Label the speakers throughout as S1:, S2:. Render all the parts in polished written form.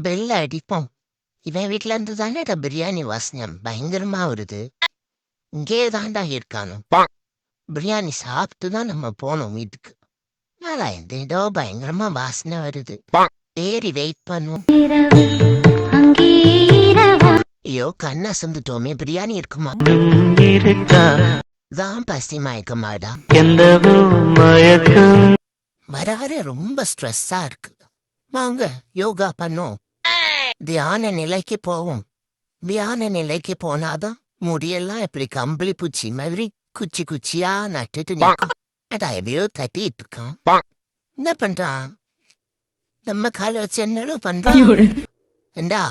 S1: பெல்ல அடிப்போம். இவன் வீட்ல இருந்து தானேடா பிரியாணி வாசனை பயங்கரமா வருது. இங்கேயே தான்டா இருக்கானோ. பிரியாணி சாப்பிட்டு தான் நம்ம போனோம் வீட்டுக்கு. ஆனா ஏதோ பயங்கரமா வாசனை வருது. சரி வெயிட் பண்ணுவோம். ஐயோ கண்ணா சந்துட்டோமே பிரியாணி இருக்குமா? தான் பசி மயக்கமாடா. வர வர ரொம்ப ஸ்ட்ரெஸ்ஸா இருக்கு. வாங்க யோகா பண்ணோம். தியான நிலைக்கு போவோம். தியான நிலைக்கு போனாதான் முடியெல்லாம் இப்படி கம்பளி பூச்சி மாதிரி குச்சி குச்சியா நட்டுட்டு நிற்கும். அடா எதையோ தட்டிட்டு இருக்கான். என்ன பண்றான்? நம்ம கால வச்சு என்னடும் பண்றான்? ஏண்டா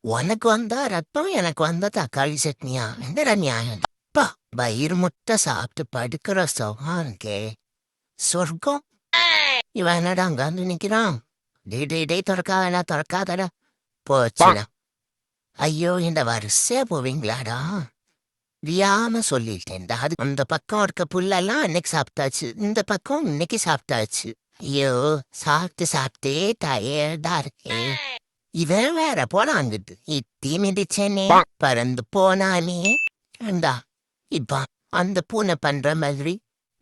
S1: உனக்கு வந்தா ரத்தம், எனக்கு வந்தா தக்காளி சட்னியா? என்னடா நியாயம்? அப்பா வயிறு முட்டை சாப்பிட்டு படுக்கிற சுகம் இருக்கே சொர்க்கம். இவன் என்னடா அங்க வந்து நிக்கிறான்? டே திறக்காதடா போச்சுடா. ஐயோ இந்த வரிசையா போவீங்களாடா? தெரியாம சொல்லிட்டேன்டா. அது அந்த பக்கம் இருக்க புல்லெல்லாம் அன்னைக்கு சாப்பிட்டாச்சு, இந்த பக்கம் இன்னைக்கு சாப்பிட்டாச்சு. ஐயோ சாப்பிட்டே டயர்டா இருக்கே. இவன் வேற போனாங்கிட்டு இட்டி மிதிச்சேனே பறந்து போனானே. ஏண்டா இப்ப அந்த பூனை பண்ற மாதிரி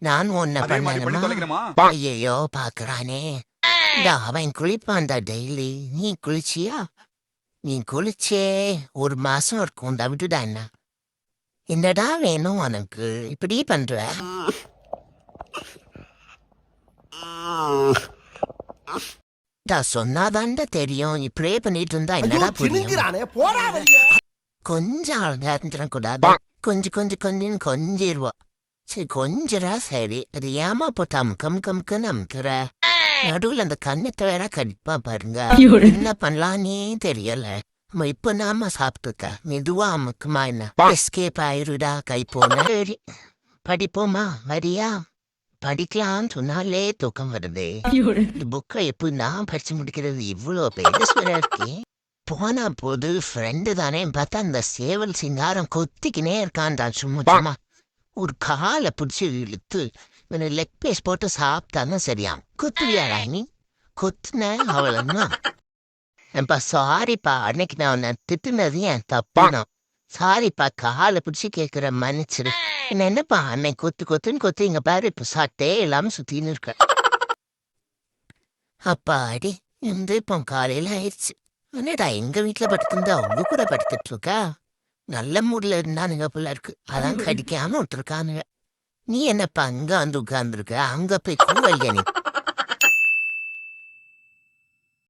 S1: நான் ஒன்ன பண்ணணுமா? ஐயோ பாக்குறானே. அவன் குளிப்பான்டா டெய்லி. நீ குளிச்சியா? நீ குளிச்சே 1 மாசம் இருக்கும். விட்டுடா. என்ன என்னடா வேணும் உனக்கு? இப்படி பண்ற? சொன்னாதான்டா தெரியும். இப்படியே பண்ணிட்டு இருந்தா என்னடா புரியும்? கொஞ்சம் நேரம் கூடாது. கொஞ்சம் கொஞ்சிருவா. சரி கொஞ்சரா சரி. அது ஏமா போட்டு அமுக்கம்னு அமுக்குற? நடுவில் அந்த கண்ணத்தை வேற கடிப்பா பாருங்க. என்ன பண்ணலான்னே தெரியல. இப்ப நாம சாப்பிட்டுக்க மெதுவா அமுக்குமா என்ன? எஸ்கேப் ஆயிருடா கை போன. சரி படிப்போமா? வரியா? படிக்கலாம்னு சொன்னாலே தூக்கம் வருது. இந்த புக்கை எப்படின்னா படிச்சு முடிக்கிறது? இவ்வளோ பேசுவரா இருக்கேன். போனா போது ஃப்ரெண்டு தானே பார்த்தா அந்த சேவல் சிங்காரம் கொத்திக்கினே இருக்கான்டான். சும்மா ஒரு காலை பிடிச்சி இழுத்து லெக் பீஸ் போட்டு சாப்பிட்டாதான் சரியா. குத்துவியாடா நீ? குத்துன அவ்வளவுதான். ஏப்பா சாரிப்பா, அன்னைக்கு நான் உன்னை திட்டுனது என் தப்புனா. சாரிப்பா, காலை பிடிச்சி கேட்குற மன்னிச்சிரு. என்னப்பா அன்னைக்கு கொத்துன்னு இங்க பாரு இப்ப சாட்டே இல்லாம சுத்தின்னு இருக்க. அப்பாடி இப்போ காலையில ஆயிடுச்சு. என்னடா எங்க வீட்டுல படுத்திருந்தா உங்க கூட படுத்துட்டு இருக்கா? நல்ல மூட்ல இருந்தானுங்க போல இருக்கு. அதான் கடிக்காம விட்டுருக்கானுங்க. நீ என்னப்பா அங்க வந்து உட்கார்ந்துருக்க? அங்க போய் கூவல்யா நீ.